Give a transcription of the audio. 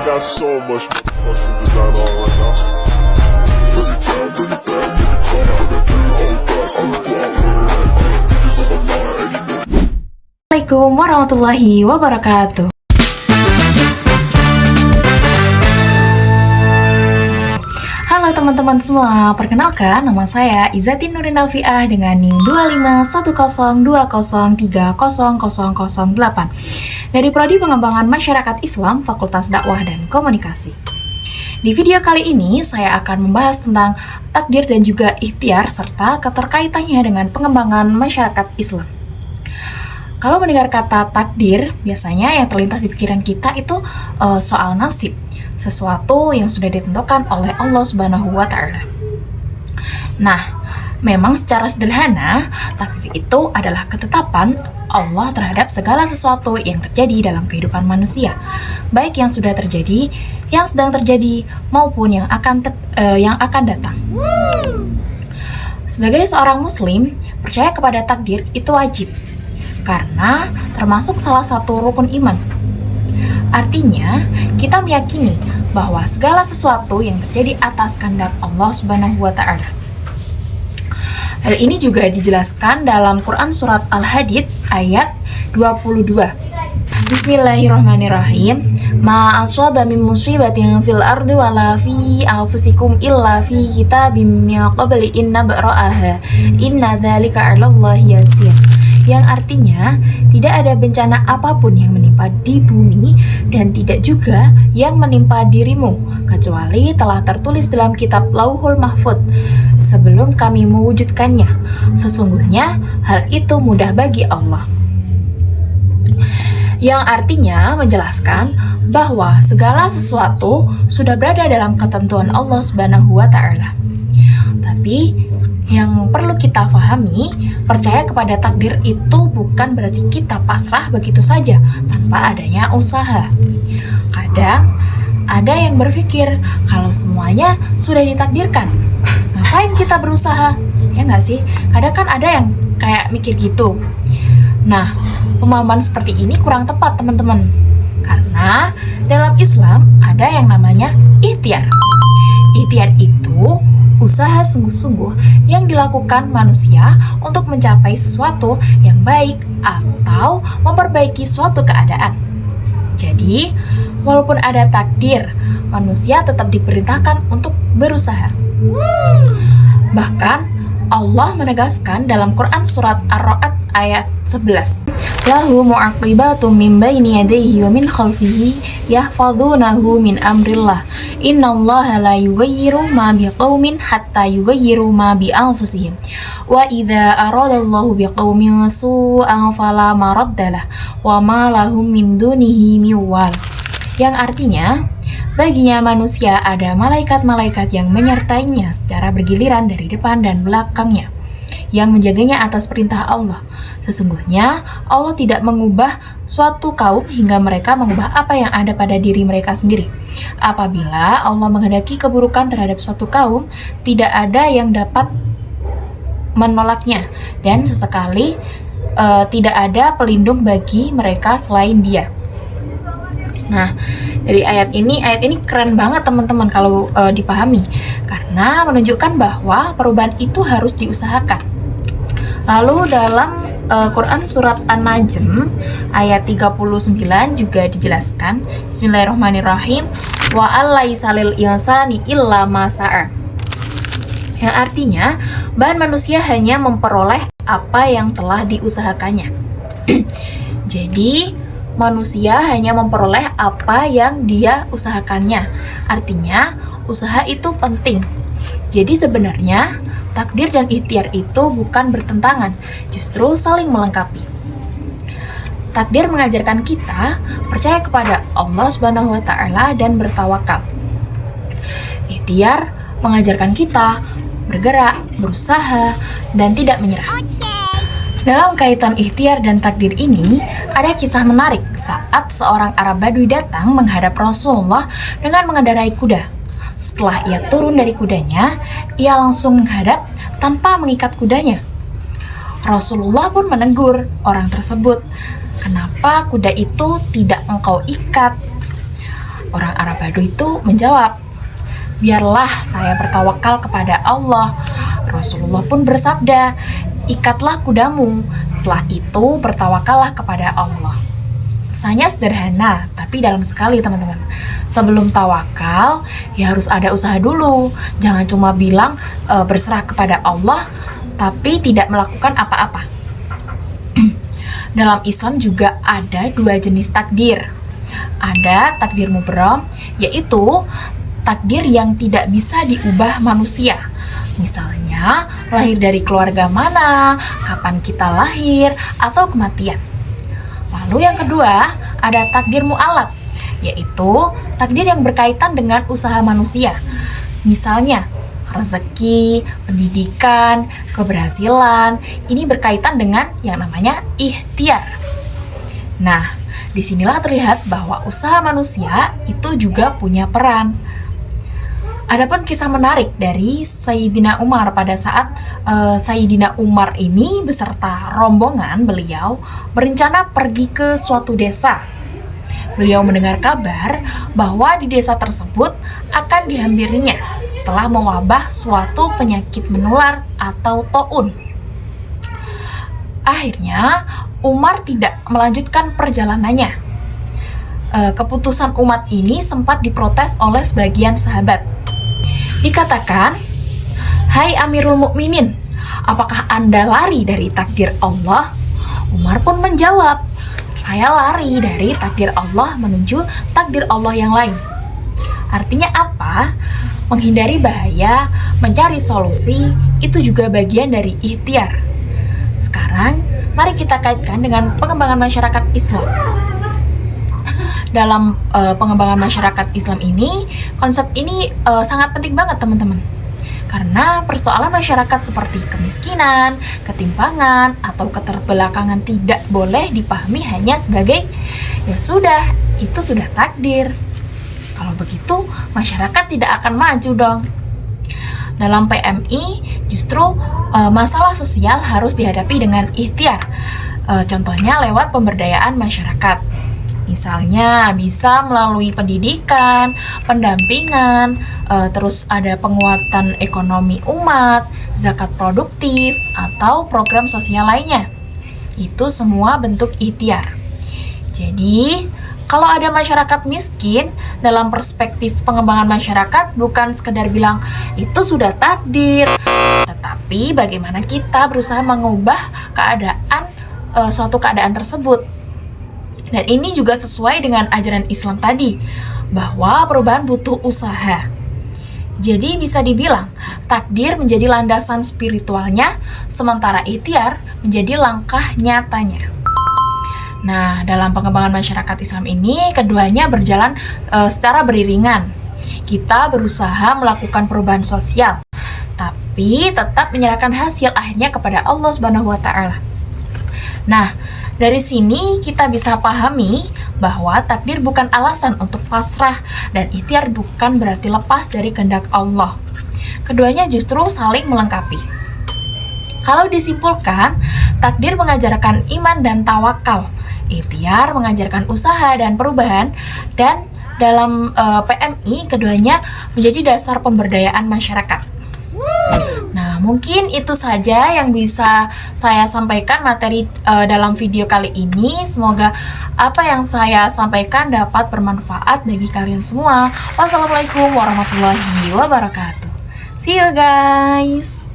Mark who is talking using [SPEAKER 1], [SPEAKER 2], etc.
[SPEAKER 1] got so much motherfucking design on right now. Bring it down, bring it down, make it come. I got 3 whole thoughts, I'm the guap with it. Bitches on my line, and you know.
[SPEAKER 2] Assalamualaikum warahmatullahi wabarakatuh. Halo teman-teman semua, perkenalkan nama saya Izzatin Nurin Alfiah dengan NIM 251020300008 dari Prodi Pengembangan Masyarakat Islam Fakultas Dakwah dan Komunikasi. Di video kali ini saya akan membahas tentang takdir dan juga ikhtiar serta keterkaitannya dengan pengembangan masyarakat Islam. Kalau mendengar kata takdir, biasanya yang terlintas di pikiran kita itu soal nasib, sesuatu yang sudah ditentukan oleh Allah Subhanahu wa Ta'ala. Nah, memang secara sederhana, takdir itu adalah ketetapan Allah terhadap segala sesuatu yang terjadi dalam kehidupan manusia, baik yang sudah terjadi, yang sedang terjadi, maupun yang akan datang. Sebagai seorang muslim, percaya kepada takdir itu wajib, karena termasuk salah satu rukun iman. Artinya, kita meyakini bahwa segala sesuatu yang terjadi atas kehendak Allah Subhanahu wa Ta'ala. Hal ini juga dijelaskan dalam Quran surat Al-Hadid ayat 22. Bismillahirrahmanirrahim. Ma aswaba min musibatin fil ardi wala fi anfusikum illa fi kitabim min qabli an nabra'aha. Inna dzalika 'alallahi yasir. Yang artinya, tidak ada bencana apapun yang menimpa di bumi dan tidak juga yang menimpa dirimu, kecuali telah tertulis dalam kitab Lauhul Mahfuz sebelum kami mewujudkannya. Sesungguhnya, hal itu mudah bagi Allah. Yang artinya menjelaskan bahwa segala sesuatu sudah berada dalam ketentuan Allah Subhanahu wa Ta'ala. Tapi yang perlu kita pahami, percaya kepada takdir itu bukan berarti kita pasrah begitu saja tanpa adanya usaha. Kadang ada yang berpikir kalau semuanya sudah ditakdirkan, ngapain kita berusaha? Ya nggak sih? Kadang kan ada yang kayak mikir gitu. Nah, pemahaman seperti ini kurang tepat teman-teman. Karena dalam Islam ada yang namanya ikhtiar. Ikhtiar itu usaha sungguh-sungguh yang dilakukan manusia untuk mencapai sesuatu yang baik atau memperbaiki suatu keadaan. Jadi, walaupun ada takdir, manusia tetap diperintahkan untuk berusaha. Bahkan, Allah menegaskan dalam Quran surat Ar-Ra'd ayat 11. Lahu mu'aqibatum min baini yadayhi wa min khalfihi yahfazunahu min amrillah. Innallaha la yughayyiru ma biqaumin hatta yughayyiru ma bi anfusihim. Wa idza aradallahu biqaumin su'an fala maraddalah wa ma lahum min dunihi min wal. Yang artinya, baginya manusia ada malaikat-malaikat yang menyertainya secara bergiliran dari depan dan belakangnya, yang menjaganya atas perintah Allah. Sesungguhnya Allah tidak mengubah suatu kaum hingga mereka mengubah apa yang ada pada diri mereka sendiri. Apabila Allah menghendaki keburukan terhadap suatu kaum, tidak ada yang dapat menolaknya, dan sesekali tidak ada pelindung bagi mereka selain Dia. Nah, dari ayat ini keren banget teman-teman kalau dipahami, karena menunjukkan bahwa perubahan itu harus diusahakan. Lalu dalam Quran surat An-Najm ayat 39 juga dijelaskan, Bismillahirrahmanirrahim, wa allaisa lil insani illa ma sa'a. Yang artinya, bahan manusia hanya memperoleh apa yang telah diusahakannya. Jadi, manusia hanya memperoleh apa yang dia usahakannya. Artinya, usaha itu penting. Jadi sebenarnya, takdir dan ikhtiar itu bukan bertentangan, justru saling melengkapi. Takdir mengajarkan kita percaya kepada Allah Subhanahu wa Ta'ala dan bertawakal. Ikhtiar mengajarkan kita bergerak, berusaha, dan tidak menyerah. Dalam kaitan ikhtiar dan takdir ini, ada kisah menarik saat seorang Arab Badui datang menghadap Rasulullah dengan mengendarai kuda. Setelah ia turun dari kudanya, ia langsung menghadap tanpa mengikat kudanya. Rasulullah pun menegur orang tersebut, "Kenapa kuda itu tidak engkau ikat?" Orang Arab Baduy itu menjawab, biarlah saya bertawakal kepada Allah. Rasulullah pun bersabda, ikatlah kudamu, setelah itu bertawakallah kepada Allah. Pesannya sederhana, tapi dalam sekali teman-teman. Sebelum tawakal, ya harus ada usaha dulu. Jangan cuma bilang berserah kepada Allah, tapi tidak melakukan apa-apa. Dalam Islam juga ada 2 jenis takdir. Ada takdir mubram, yaitu takdir yang tidak bisa diubah manusia. Misalnya, lahir dari keluarga mana, kapan kita lahir, atau kematian. Lalu yang kedua, ada takdir mu'alaf, yaitu takdir yang berkaitan dengan usaha manusia. Misalnya, rezeki, pendidikan, keberhasilan, ini berkaitan dengan yang namanya ikhtiar. Nah, disinilah terlihat bahwa usaha manusia itu juga punya peran. Adapun kisah menarik dari Sayyidina Umar pada saat Sayyidina Umar ini beserta rombongan beliau berencana pergi ke suatu desa. Beliau mendengar kabar bahwa di desa tersebut akan dihampirinya telah mewabah suatu penyakit menular atau taun. Akhirnya Umar tidak melanjutkan perjalanannya. Keputusan umat ini sempat diprotes oleh sebagian sahabat. Dikatakan, hai Amirul Mukminin, apakah Anda lari dari takdir Allah? Umar pun menjawab, saya lari dari takdir Allah menuju takdir Allah yang lain. Artinya apa? Menghindari bahaya, mencari solusi, itu juga bagian dari ikhtiar. Sekarang, mari kita kaitkan dengan pengembangan masyarakat Islam. Dalam pengembangan masyarakat Islam ini, konsep ini sangat penting banget teman-teman. Karena persoalan masyarakat seperti kemiskinan, ketimpangan, atau keterbelakangan tidak boleh dipahami hanya sebagai ya sudah, itu sudah takdir. Kalau begitu, masyarakat tidak akan maju dong. Dalam PMI, justru masalah sosial harus dihadapi dengan ikhtiar. Contohnya lewat pemberdayaan masyarakat. Misalnya bisa melalui pendidikan, pendampingan, terus ada penguatan ekonomi umat, zakat produktif, atau program sosial lainnya. Itu semua bentuk ikhtiar. Jadi, kalau ada masyarakat miskin, dalam perspektif pengembangan masyarakat bukan sekedar bilang itu sudah takdir, tetapi bagaimana kita berusaha mengubah keadaan suatu keadaan tersebut. Dan ini juga sesuai dengan ajaran Islam tadi, bahwa perubahan butuh usaha. Jadi bisa dibilang, takdir menjadi landasan spiritualnya, sementara ikhtiar menjadi langkah nyatanya. Nah, dalam pengembangan masyarakat Islam ini, keduanya berjalan secara beriringan. Kita berusaha melakukan perubahan sosial, tapi tetap menyerahkan hasil akhirnya kepada Allah Subhanahu wa Ta'ala. Nah, dari sini kita bisa pahami bahwa takdir bukan alasan untuk pasrah dan ikhtiar bukan berarti lepas dari kehendak Allah. Keduanya justru saling melengkapi. Kalau disimpulkan, takdir mengajarkan iman dan tawakal, ikhtiar mengajarkan usaha dan perubahan, dan dalam PMI keduanya menjadi dasar pemberdayaan masyarakat. Nah, mungkin itu saja yang bisa saya sampaikan materi dalam video kali ini. Semoga apa yang saya sampaikan dapat bermanfaat bagi kalian semua. Wassalamualaikum warahmatullahi wabarakatuh. See you guys.